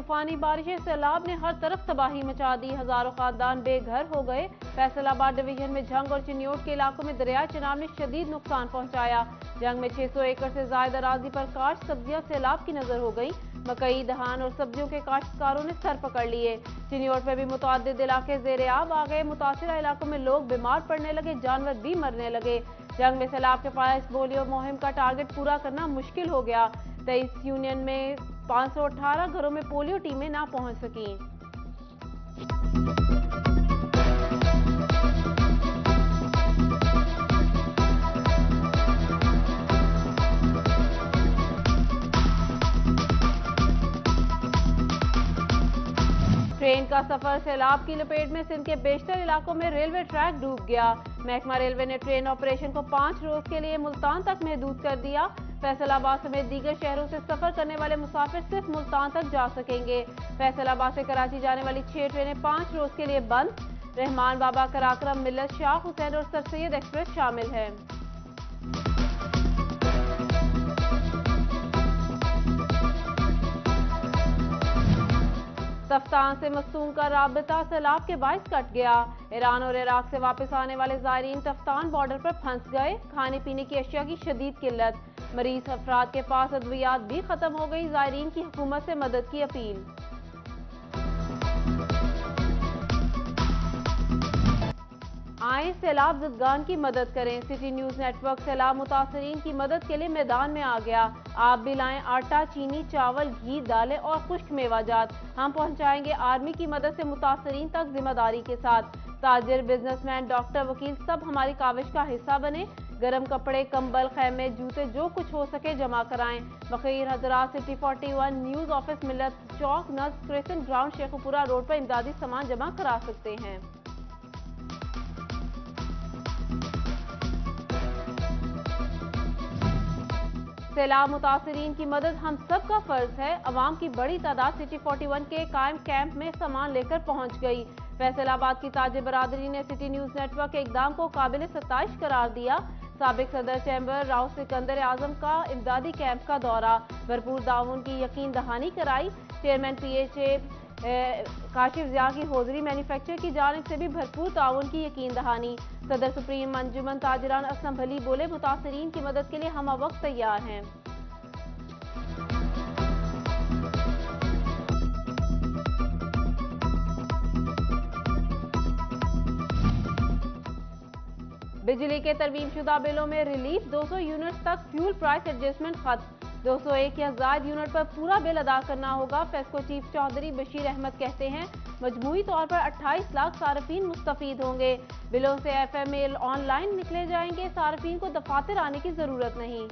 तूफानी बारिशें सैलाब ने हर तरफ तबाही मचा दी। हजारों खानदान बेघर हो गए। फैसलाबाद डिवीजन में झंग और चिन्योट के इलाकों में दरिया चिनाब ने शदीद नुकसान पहुंचाया। जंग में 600 एकड़ से ज्यादा अराजी पर काश्त सब्जियां सैलाब की नजर हो गई। मकई, धान और सब्जियों के काश्तकारों ने सर पकड़ लिए। चिन्योट में भी मुतअद्दिद इलाके ज़ेर-ए-आब आ गए। मुतासिरा इलाकों में लोग बीमार पड़ने लगे, जानवर भी मरने लगे। जंग में सैलाब के बायस पोलियो मुहिम का टारगेट पूरा करना मुश्किल हो गया। 23 यूनियन में 518 घरों में पोलियो टीमें ना पहुंच सकीं। ट्रेन का सफर सैलाब की लपेट में। सिंध के बेशतर इलाकों में रेलवे ट्रैक डूब गया। महकमा रेलवे ने ट्रेन ऑपरेशन को 5 रोज के लिए मुल्तान तक महदूद कर दिया। फैसलाबाद समेत दीगर शहरों से सफर करने वाले मुसाफिर सिर्फ मुल्तान तक जा सकेंगे। फैसलाबाद से कराची जाने वाली 6 ट्रेनें 5 रोज के लिए बंद। रहमान बाबा, कराक्रम, मिल्लत, शाह हुसैन और सर सैयद एक्सप्रेस शामिल है। तफ्तान से मस्तूम का राबता सैलाब के बायस कट गया। ईरान और इराक से वापस आने वाले ज़ायरीन तफ्तान बॉर्डर पर फंस गए। खाने पीने की अशिया की शदीद किल्लत। मरीज अफराद के पास अद्वियात भी खत्म हो गई। ज़ायरीन की हुकूमत से मदद की अपील। आए सैलाब ज़दगान की मदद करें। सिटी न्यूज़ नेटवर्क सैलाब मुतासरीन की मदद के लिए मैदान में आ गया। आप भी लाएं आटा, चीनी, चावल, घी, दालें और खुश्क मेवाजात। हम पहुंचाएंगे आर्मी की मदद से मुतासरीन तक जिम्मेदारी के साथ। ताजिर, बिजनेसमैन, डॉक्टर, वकील सब हमारी काविश का हिस्सा बने। गर्म कपड़े, कंबल, खैमे, जूते जो कुछ हो सके जमा कराएं। फकीर हजरात सिटी 41 न्यूज़ ऑफिस, मिल्लत चौक, नज़ क्रेसेंट ग्राउंड, शेखुपुरा रोड पर इमदादी सामान जमा करा सकते हैं। सैलाब मुतासरीन की मदद हम सब का फर्ज है। अवाम की बड़ी तादाद सिटी 41 के कायम कैंप में सामान लेकर पहुंच गई। फैसलाबाद की ताजिर बरादरी ने सिटी न्यूज़ नेटवर्क के इकदाम को काबिल सताइश करार दिया। साबिक सदर चैम्बर राव सिकंदर आजम का इमदादी कैंप का दौरा, भरपूर ताउन की यकीन दहानी कराई। चेयरमैन PHA काशिफ ज़िया की हौजरी मैन्युफैक्चर की जानिब से भी भरपूर ताउन की यकीन दहानी। सदर सुप्रीम अंजुमन ताजिरान असलम भली बोले, मुतासरीन की मदद के लिए हम वक्त तैयार हैं। बिजली के तरमीम शुदा बिलों में रिलीफ। 200 यूनिट तक फ्यूल प्राइस एडजस्टमेंट खत्म। 201 या ज़ायद यूनिट पर पूरा बिल अदा करना होगा। फेस्को चीफ चौधरी बशीर अहमद कहते हैं, मजमूई तौर पर 28 लाख सार्फिन मुस्तफीद होंगे। बिलों से FML ऑनलाइन निकले जाएंगे। सार्फिन को दफातर आने की जरूरत नहीं।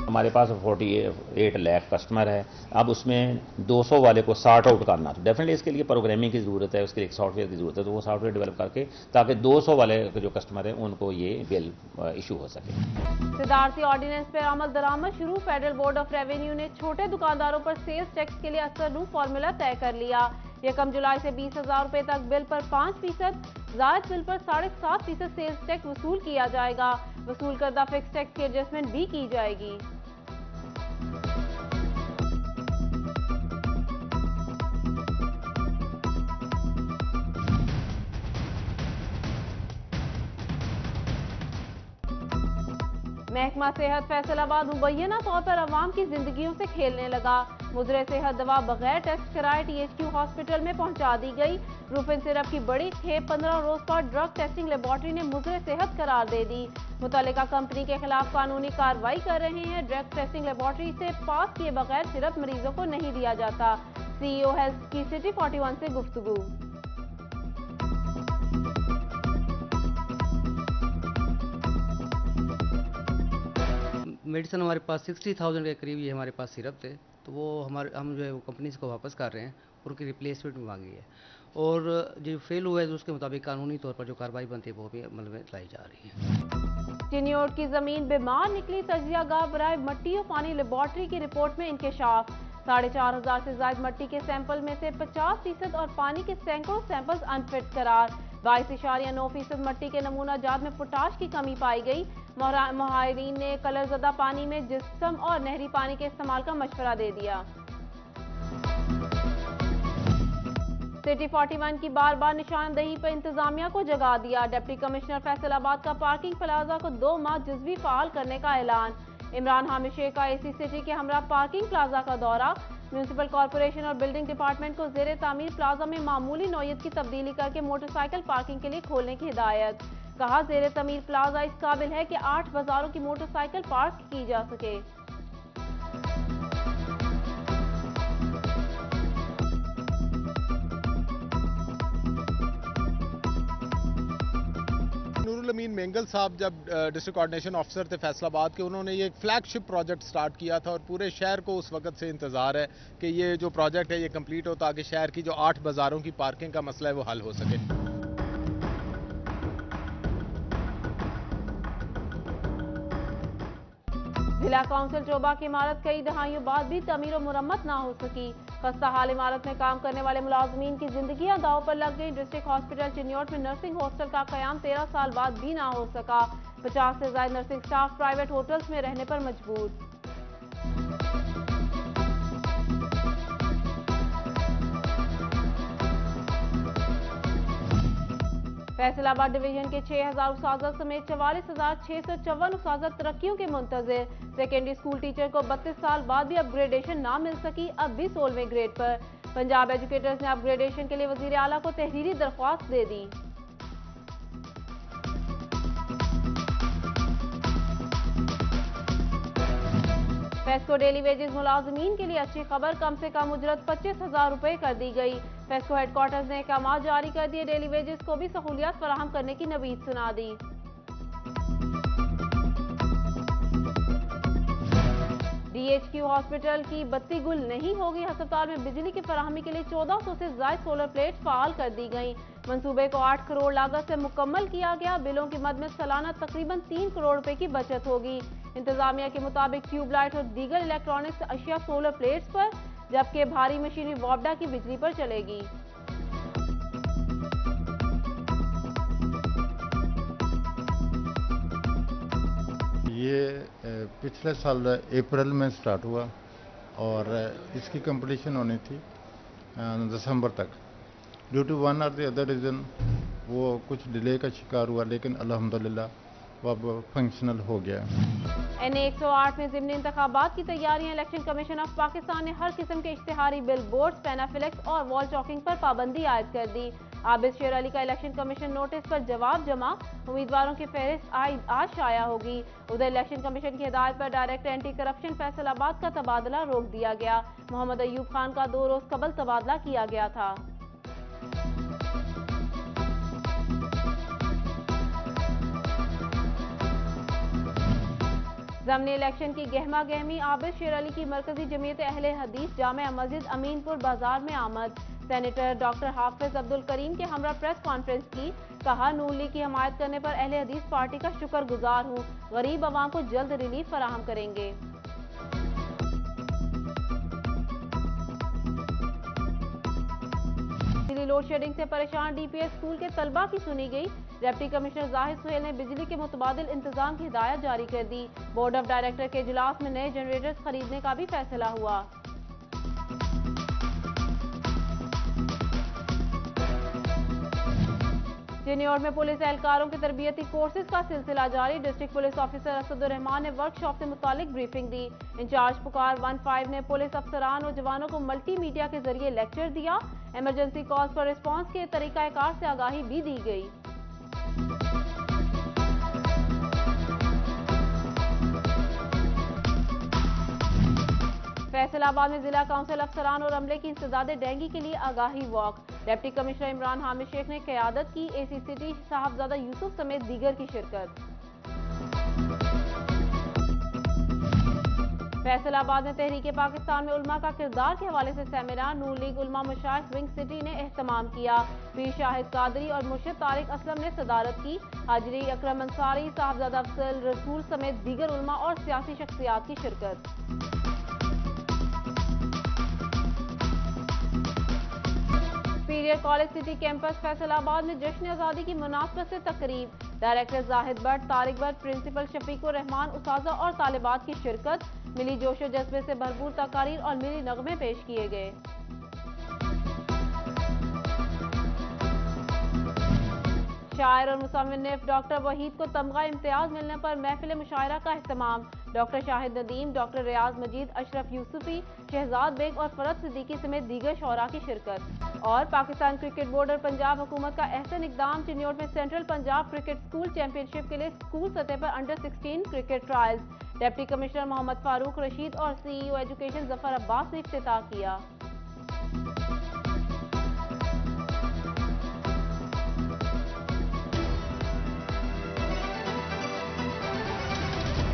हमारे पास 48 लाख कस्टमर है। अब उसमें 200 वाले को सॉर्ट आउट करना, तो डेफिनेटली इसके लिए प्रोग्रामिंग की ज़रूरत है, उसके लिए एक सॉफ्टवेयर की ज़रूरत है। तो वो सॉफ्टवेयर डेवलप करके ताकि 200 वाले जो कस्टमर हैं उनको ये बिल इशू हो सके। सिदारती ऑर्डिनेंस पर अमल दरामद शुरू। फेडरल बोर्ड ऑफ रेवेन्यू ने छोटे दुकानदारों पर सेल्स टैक्स के लिए असरनू फार्मूला तय कर लिया। 1 जुलाई से 20,000 रुपए तक बिल पर 5%, ज़ायद बिल पर 7.5% सेल्स टैक्स वसूल किया जाएगा। वसूल करदा फिक्स टैक्स की एडजस्टमेंट भी की जाएगी। महकमा सेहत फैसलाबाद मुबैना तौर पर अवाम की जिंदगियों से खेलने लगा। मुजरे सेहत दवा बगैर टेस्ट कराए THQ हॉस्पिटल में पहुंचा दी गई। रूफिन सिरप की बड़ी खेप 15 रोज पर ड्रग टेस्टिंग लेबॉर्ट्री ने मुजरे सेहत करार दे दी। मुतल्लिका कंपनी के खिलाफ कानूनी कार्रवाई कर रहे हैं। ड्रग टेस्टिंग लेबॉर्ट्री से पास किए बगैर सिरप मरीजों को नहीं दिया जाता। CEO हेल्थ की सिटी 41 से गुफ्तगू। मेडिसन हमारे पास 60,000 के करीब ये हमारे पास सिरप थे, तो वो हम जो है वो कंपनीज को वापस कर रहे हैं और उनकी रिप्लेसमेंट भी मांगी है। और जो फेल हुआ है तो उसके मुताबिक कानूनी तौर पर जो कार्रवाई बनती है वो भी अमल में लाई जा रही है। चिन्योट की जमीन बीमार निकली। तजिया गाह बराए मट्टी और पानी लेबॉर्ट्री की रिपोर्ट में इंकशाफ। 4,500 से ज्यादा मट्टी के सैंपल में से 50% और पानी के सैकड़ों सैंपल्स अनफिट करार। 22.9% मट्टी के नमूना जात में पोटाश की कमी पाई गई। माहिरीन ने कलरज़दा पानी में जिस्म और नहरी पानी के इस्तेमाल का मशवरा दे दिया। सिटी 41 की बार बार निशानदेही पर इंतजामिया को जगा दिया। डिप्टी कमिश्नर फैसलाबाद का पार्किंग प्लाजा को 2 माह जुज़वी फाल करने का ऐलान। इमरान हामिद शेख का एसी सिटी के हमरा पार्किंग प्लाजा का दौरा। म्यूनिसिपल कॉर्पोरेशन और बिल्डिंग डिपार्टमेंट को ज़ेरे तामीर प्लाजा में मामूली नौयत की तब्दीली करके मोटरसाइकिल पार्किंग के लिए खोलने की हिदायत। कहा ज़ेरे तामीर प्लाजा इस काबिल है कि 8 बाजारों की मोटरसाइकिल पार्क की जा सके। अमीन मेंगल साहब जब डिस्ट्रिक्ट कोऑर्डिनेशन ऑफिसर थे फैसलाबाद के, उन्होंने ये एक फ्लैगशिप प्रोजेक्ट स्टार्ट किया था और पूरे शहर को उस वक्त से इंतजार है कि ये जो प्रोजेक्ट है ये कंप्लीट हो ताकि शहर की जो 8 बाजारों की पार्किंग का मसला है वो हल हो सके। जिला काउंसिल चोबा की इमारत कई दहाइयों बाद भी तमीर और मुरम्मत ना हो सकी। खस्ता हाल इमारत में काम करने वाले मुलाजमीन की जिंदगियां दांव पर लग गई। डिस्ट्रिक्ट हॉस्पिटल चिन्योट में नर्सिंग हॉस्टल का कयाम 13 साल बाद भी ना हो सका। 50 से ज्यादा नर्सिंग स्टाफ प्राइवेट होटल्स में रहने पर मजबूर। फैसलाबाद डिवीजन के 6,000 उस्ताद समेत 44,654 उस्ताद तरक्कियों के मुंतजिर। सेकेंडरी स्कूल टीचर को 32 साल बाद भी अपग्रेडेशन ना मिल सकी, अब भी 16वें ग्रेड पर। पंजाब एजुकेटर्स ने अपग्रेडेशन के लिए वजीर आला को तहरीरी दरख्वास्त दे दी। फेस्को डेली वेजेस मुलाजमीन के लिए अच्छी खबर, कम से कम उजरत 25,000 रुपए कर दी गई। फेस्को हेडक्वार्टर्स ने अहकाम जारी कर दिए, डेली वेजेस को भी सहूलियात फराहम करने की नवीद सुना दी। DHQ हॉस्पिटल की बत्ती गुल नहीं होगी। अस्पताल में बिजली की फराहमी के लिए 1400 से ज्यादा सोलर प्लेट फाल कर दी गई। मंसूबे को 8 करोड़ लागत से मुकम्मल किया गया। बिलों की मद में सालाना तकरीबन 3 करोड़ रुपए की बचत होगी। इंतजामिया के मुताबिक ट्यूबलाइट और दीगर इलेक्ट्रॉनिक्स अशिया सोलर प्लेट्स पर, जबकि भारी मशीनरी वॉबडा की बिजली पर चलेगी। ये पिछले साल अप्रैल में स्टार्ट हुआ और इसकी कंपटीशन होनी थी दिसंबर तक। ड्यू टू वन और द अदर रीज़न वो कुछ डिले का शिकार हुआ, लेकिन अल्हम्दुलिल्लाह वो अब फंक्शनल हो गया। NA 108 में ज़िमनी इंतखाबात की तैयारियां। इलेक्शन कमीशन ऑफ पाकिस्तान ने हर किस्म के इश्तिहारी बिल बोर्ड्स, पैनाफ्लेक्स और वॉल चॉकिंग पर पाबंदी आयद कर दी। आबिद शेर अली का इलेक्शन कमीशन नोटिस पर जवाब जमा। उम्मीदवारों की फहरिस्त आज शाया होगी। उधर इलेक्शन कमीशन की हिदायत पर डायरेक्टर एंटी करप्शन फैसलाबाद का तबादला रोक दिया गया। मोहम्मद अयूब खान का 2 रोज कबल तबादला किया गया था। ज़मनी इलेक्शन की गहमा गहमी। आबिद शेर अली की मरकजी जमीयत अहले हदीस जामिया मस्जिद अमीनपुर बाजार में आमद। सेनेटर डॉक्टर हाफिज अब्दुल करीम के हमरा प्रेस कॉन्फ्रेंस की। कहा, नून लीग की हमायत करने पर अहले हदीस पार्टी का शुक्रगुजार हूँ। गरीब अवाम को जल्द रिलीफ फराहम करेंगे। लोड शेडिंग से परेशान DPS स्कूल के तलबा की सुनी गई। डिप्टी कमिश्नर जाहिद सुहेल ने बिजली के मुतबादिल इंतजाम की हिदायत जारी कर दी। बोर्ड ऑफ डायरेक्टर के इजलास में नए जनरेटर्स खरीदने का भी फैसला हुआ। चिन्योट में पुलिस एहलकारों के तरबियती कोर्सेज का सिलसिला जारी। डिस्ट्रिक्ट पुलिस ऑफिसर असदुर्रहमान ने वर्कशॉप से मुतालिक ब्रीफिंग दी। इंचार्ज पुकार 15 ने पुलिस अफसरान और जवानों को मल्टीमीडिया के जरिए लेक्चर दिया। इमरजेंसी कॉल्स पर रिस्पांस के तरीकाकार से आगाही भी दी गई। फैसलाबाद में जिला काउंसिल अफसरान और अमले की इंसदादे डेंगू के लिए आगाही walk. Deputy commissioner Imran Hamid Sheikh ने क़यादत की। AC सिटी साहबजादा यूसुफ समेत दीगर की शिरकत। फैसलाबाद में तहरीक पाकिस्तान में उलमा का किरदार के हवाले से सेमिनार। नून लीग उलमा मशाइख विंग सिटी ने एहतमाम किया। पीर शाहिद कादरी और मुर्शिद तारिक असलम ने सदारत की। हाजरी अकरम अंसारी, साहबजादा अफजल रसूल समेत दीगर उलमा और सियासी शख्सियात की शिरकत। Engineer college city campus Faisalabad में जश्न आज़ादी की मुनासबत से तकरीब। डायरेक्टर जाहिद भट्ट, तारिक भट्ट, प्रिंसिपल शफीकुर रहमान, उस्ताजा और तालिबात की शिरकत। मिली जोशो जज्बे से भरपूर तकारीर और मिली नगमे पेश किए गए। शायर और मुसन्निफ डॉक्टर वहीद को तमगा इम्तियाज मिलने पर महफिल मुशायरा का एहतमाम। डॉक्टर शाहिद नदीम, डॉक्टर रियाज मजीद, अशरफ यूसुफी, शहजाद बेग और फरद सिद्दीकी समेत दीगर शोरा की शिरकत। और पाकिस्तान क्रिकेट बोर्ड और पंजाब हुकूमत का अहसन इकदाम। चिन्योट में central Punjab cricket school championship के लिए स्कूल सतह पर under 16 cricket trials. Deputy commissioner Mohammad Farooq Rasheed और CEO एजुकेशन जफर अब्बास ने इफ्तिताह किया।